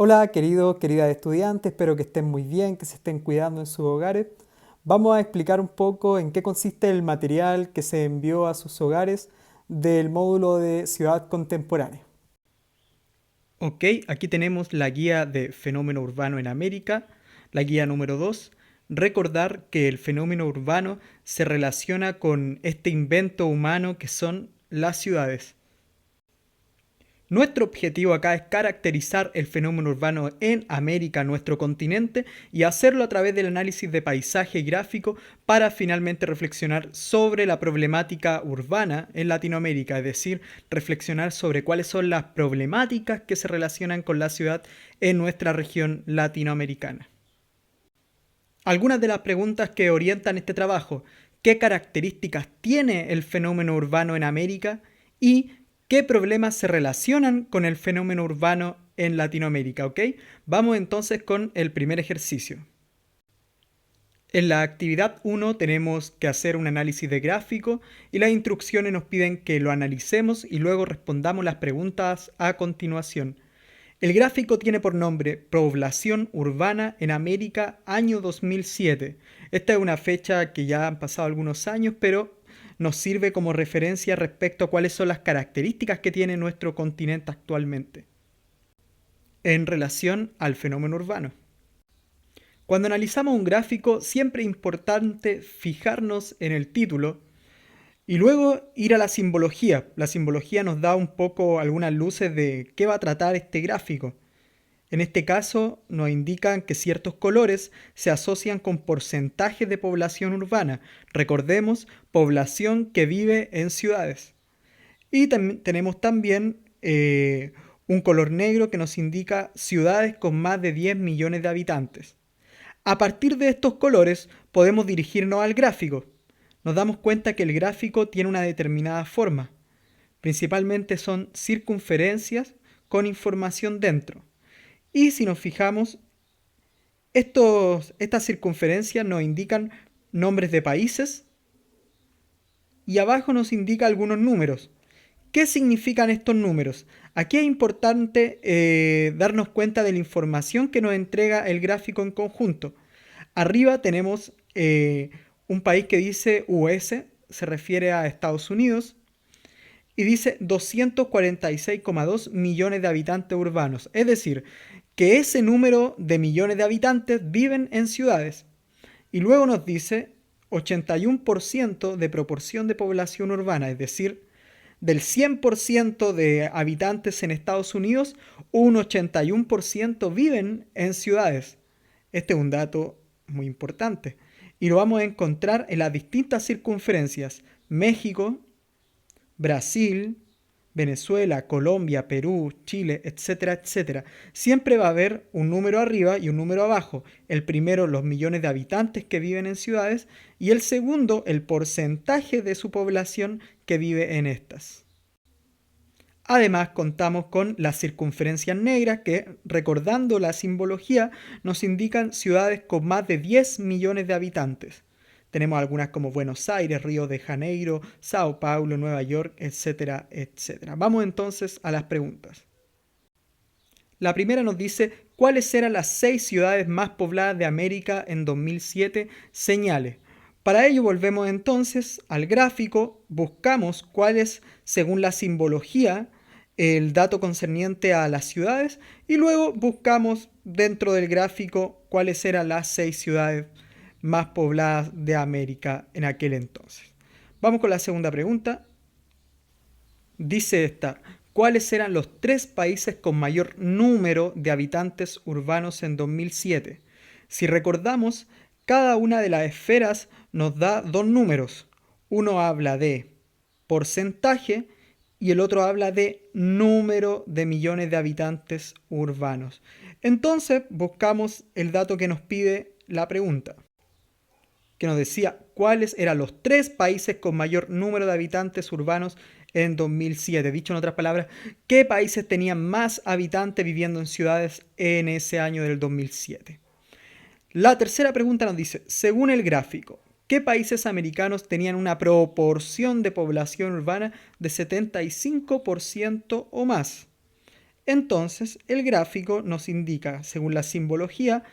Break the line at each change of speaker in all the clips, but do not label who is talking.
Hola queridas estudiantes, espero que estén muy bien, que se estén cuidando en sus hogares. Vamos a explicar un poco en qué consiste el material que se envió a sus hogares del módulo de Ciudad Contemporánea. Ok, aquí tenemos la guía de fenómeno urbano en América, la guía número 2. Recordar que el fenómeno urbano se relaciona con este invento humano que son las ciudades. Nuestro objetivo acá es caracterizar el fenómeno urbano en América, nuestro continente, y hacerlo a través del análisis de paisaje y gráfico para finalmente reflexionar sobre la problemática urbana en Latinoamérica, es decir, reflexionar sobre cuáles son las problemáticas que se relacionan con la ciudad en nuestra región latinoamericana. Algunas de las preguntas que orientan este trabajo: ¿qué características tiene el fenómeno urbano en América? Y ¿qué problemas se relacionan con el fenómeno urbano en Latinoamérica? ¿Ok? Vamos entonces con el primer ejercicio. En la actividad 1 tenemos que hacer un análisis de gráfico y las instrucciones nos piden que lo analicemos y luego respondamos las preguntas a continuación. El gráfico tiene por nombre Población Urbana en América año 2007. Esta es una fecha que ya han pasado algunos años, pero nos sirve como referencia respecto a cuáles son las características que tiene nuestro continente actualmente en relación al fenómeno urbano. Cuando analizamos un gráfico, siempre es importante fijarnos en el título y luego ir a la simbología. La simbología nos da un poco algunas luces de qué va a tratar este gráfico. En este caso nos indican que ciertos colores se asocian con porcentajes de población urbana. Recordemos, población que vive en ciudades. Y tenemos también un color negro que nos indica ciudades con más de 10 millones de habitantes. A partir de estos colores podemos dirigirnos al gráfico. Nos damos cuenta que el gráfico tiene una determinada forma. Principalmente son circunferencias con información dentro. Y si nos fijamos, estas circunferencias nos indican nombres de países y abajo nos indica algunos números. ¿Qué significan estos números? Aquí es importante darnos cuenta de la información que nos entrega el gráfico en conjunto. Arriba tenemos un país que dice US, se refiere a Estados Unidos, y dice 246,2 millones de habitantes urbanos. Es decir, que ese número de millones de habitantes viven en ciudades. Y luego nos dice 81% de proporción de población urbana, es decir, del 100% de habitantes en Estados Unidos, un 81% viven en ciudades. Este es un dato muy importante y lo vamos a encontrar en las distintas circunferencias: México, Brasil, Venezuela, Colombia, Perú, Chile, etcétera, etcétera. Siempre va a haber un número arriba y un número abajo. El primero, los millones de habitantes que viven en ciudades, y el segundo, el porcentaje de su población que vive en estas. Además, contamos con las circunferencias negras que, recordando la simbología, nos indican ciudades con más de 10 millones de habitantes. Tenemos algunas como Buenos Aires, Río de Janeiro, Sao Paulo, Nueva York, etcétera, etcétera. Vamos entonces a las preguntas. La primera nos dice: ¿cuáles eran las 6 ciudades más pobladas de América en 2007? Señale. Para ello volvemos entonces al gráfico, buscamos cuál es, según la simbología, el dato concerniente a las ciudades y luego buscamos dentro del gráfico cuáles eran las 6 ciudades más pobladas de América en aquel entonces. Vamos con la segunda pregunta. Dice esta: ¿cuáles eran los 3 países con mayor número de habitantes urbanos en 2007? Si recordamos, cada una de las esferas nos da dos números. Uno habla de porcentaje y el otro habla de número de millones de habitantes urbanos. Entonces buscamos el dato que nos pide la pregunta, que nos decía cuáles eran los 3 países con mayor número de habitantes urbanos en 2007. Dicho en otras palabras, ¿qué países tenían más habitantes viviendo en ciudades en ese año del 2007? La tercera pregunta nos dice: según el gráfico, ¿qué países americanos tenían una proporción de población urbana de 75% o más? Entonces, el gráfico nos indica, según la simbología,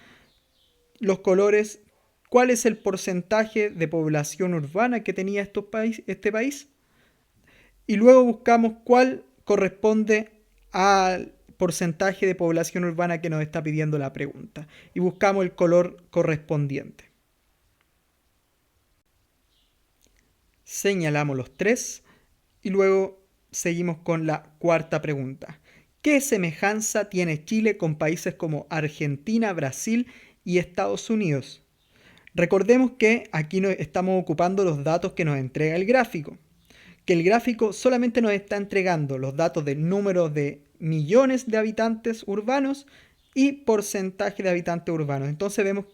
los colores, cuál es el porcentaje de población urbana que tenía este país, y luego buscamos cuál corresponde al porcentaje de población urbana que nos está pidiendo la pregunta, y buscamos el color correspondiente. Señalamos los tres y luego seguimos con la cuarta pregunta. ¿Qué semejanza tiene Chile con países como Argentina, Brasil y Estados Unidos? Recordemos que aquí estamos ocupando los datos que nos entrega el gráfico, que el gráfico solamente nos está entregando los datos del número de millones de habitantes urbanos y porcentaje de habitantes urbanos. Entonces vemos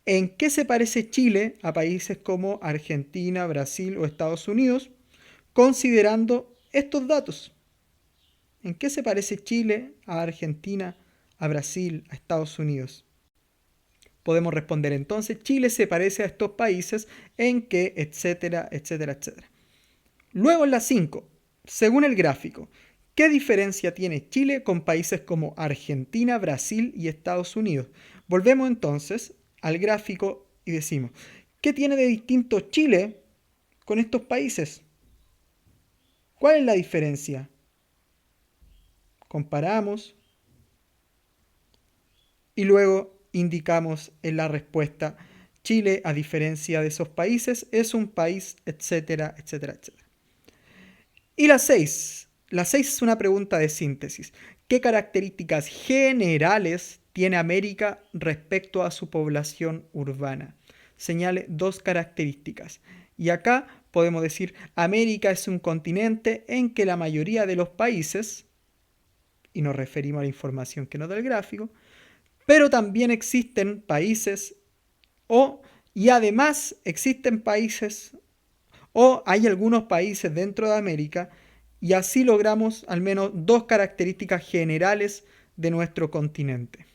en qué se parece Chile a países como Argentina, Brasil o Estados Unidos, considerando estos datos. ¿En qué se parece Chile a Argentina, a Brasil, a Estados Unidos? Podemos responder entonces, Chile se parece a estos países en que, etcétera, etcétera, etcétera. Luego en la 5, según el gráfico, ¿qué diferencia tiene Chile con países como Argentina, Brasil y Estados Unidos? Volvemos entonces al gráfico y decimos, ¿qué tiene de distinto Chile con estos países? ¿Cuál es la diferencia? Comparamos y luego indicamos en la respuesta, Chile, a diferencia de esos países, es un país, etcétera, etcétera, etcétera. Y la 6. La 6 es una pregunta de síntesis. ¿Qué características generales tiene América respecto a su población urbana? Señale dos características. Y acá podemos decir, América es un continente en que la mayoría de los países, y nos referimos a la información que nos da el gráfico, pero también existen países y además existen países o hay algunos países dentro de América y así logramos al menos dos características generales de nuestro continente.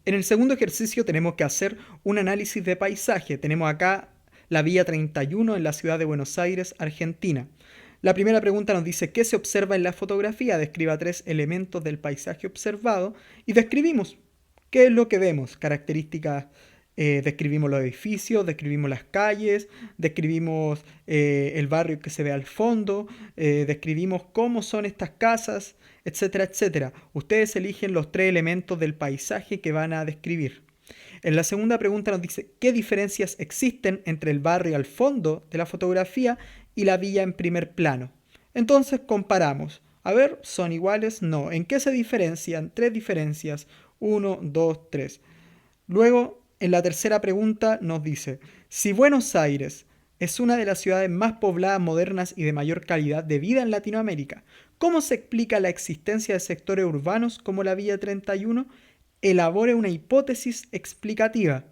En el segundo ejercicio tenemos que hacer un análisis de paisaje. Tenemos acá la Villa 31 en la ciudad de Buenos Aires, Argentina. La primera pregunta nos dice ¿qué se observa en la fotografía? Describa 3 elementos del paisaje observado y describimos qué es lo que vemos, características. Describimos los edificios, describimos las calles, describimos el barrio que se ve al fondo, describimos cómo son estas casas, etcétera, etcétera. Ustedes eligen los 3 elementos del paisaje que van a describir. En la segunda pregunta nos dice ¿qué diferencias existen entre el barrio al fondo de la fotografía y la villa en primer plano? Entonces comparamos. A ver, ¿son iguales? No. ¿En qué se diferencian? 3 diferencias. 1, 2, 3. Luego, en la tercera pregunta nos dice, si Buenos Aires es una de las ciudades más pobladas, modernas y de mayor calidad de vida en Latinoamérica, ¿cómo se explica la existencia de sectores urbanos como la Villa 31? Elabore una hipótesis explicativa.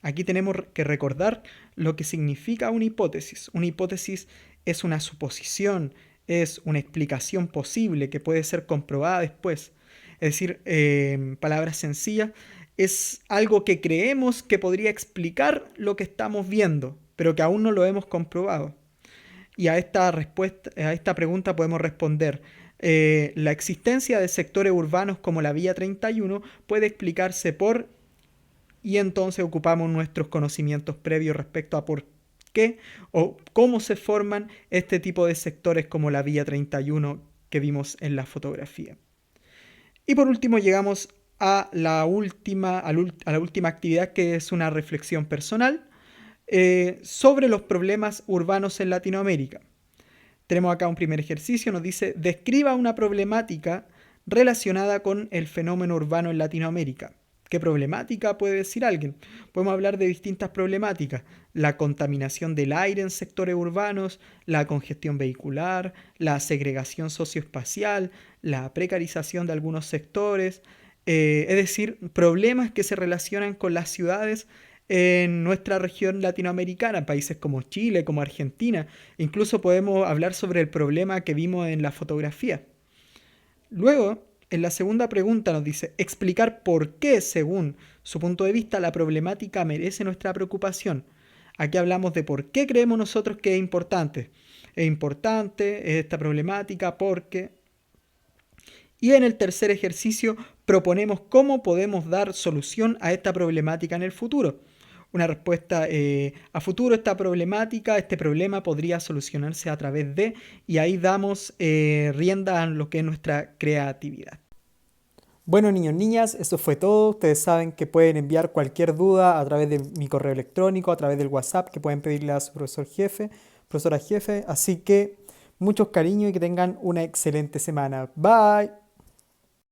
Aquí tenemos que recordar lo que significa una hipótesis. Una hipótesis es una suposición, es una explicación posible que puede ser comprobada después. Es decir, en palabras sencillas, es algo que creemos que podría explicar lo que estamos viendo, pero que aún no lo hemos comprobado. Y a esta pregunta podemos responder, la existencia de sectores urbanos como la Villa 31 puede explicarse por, y entonces ocupamos nuestros conocimientos previos respecto a por qué o cómo se forman este tipo de sectores como la Villa 31 que vimos en la fotografía. Y por último llegamos a la última actividad, que es una reflexión personal sobre los problemas urbanos en Latinoamérica. Tenemos acá un primer ejercicio, nos dice, describa una problemática relacionada con el fenómeno urbano en Latinoamérica. ¿Qué problemática puede decir alguien? Podemos hablar de distintas problemáticas. La contaminación del aire en sectores urbanos, la congestión vehicular, la segregación socioespacial, la precarización de algunos sectores, es decir, problemas que se relacionan con las ciudades en nuestra región latinoamericana, países como Chile, como Argentina. Incluso podemos hablar sobre el problema que vimos en la fotografía. Luego, en la segunda pregunta nos dice, explicar por qué, según su punto de vista, la problemática merece nuestra preocupación. Aquí hablamos de por qué creemos nosotros que es importante. Es importante esta problemática porque... Y en el tercer ejercicio proponemos cómo podemos dar solución a esta problemática en el futuro. Una respuesta a futuro, esta problemática, este problema podría solucionarse a través de, y ahí damos rienda a lo que es nuestra creatividad. Bueno, niños, niñas, eso fue todo. Ustedes saben que pueden enviar cualquier duda a través de mi correo electrónico, a través del WhatsApp, que pueden pedirle a su profesor jefe, profesora jefe. Así que muchos cariños y que tengan una excelente semana. Bye.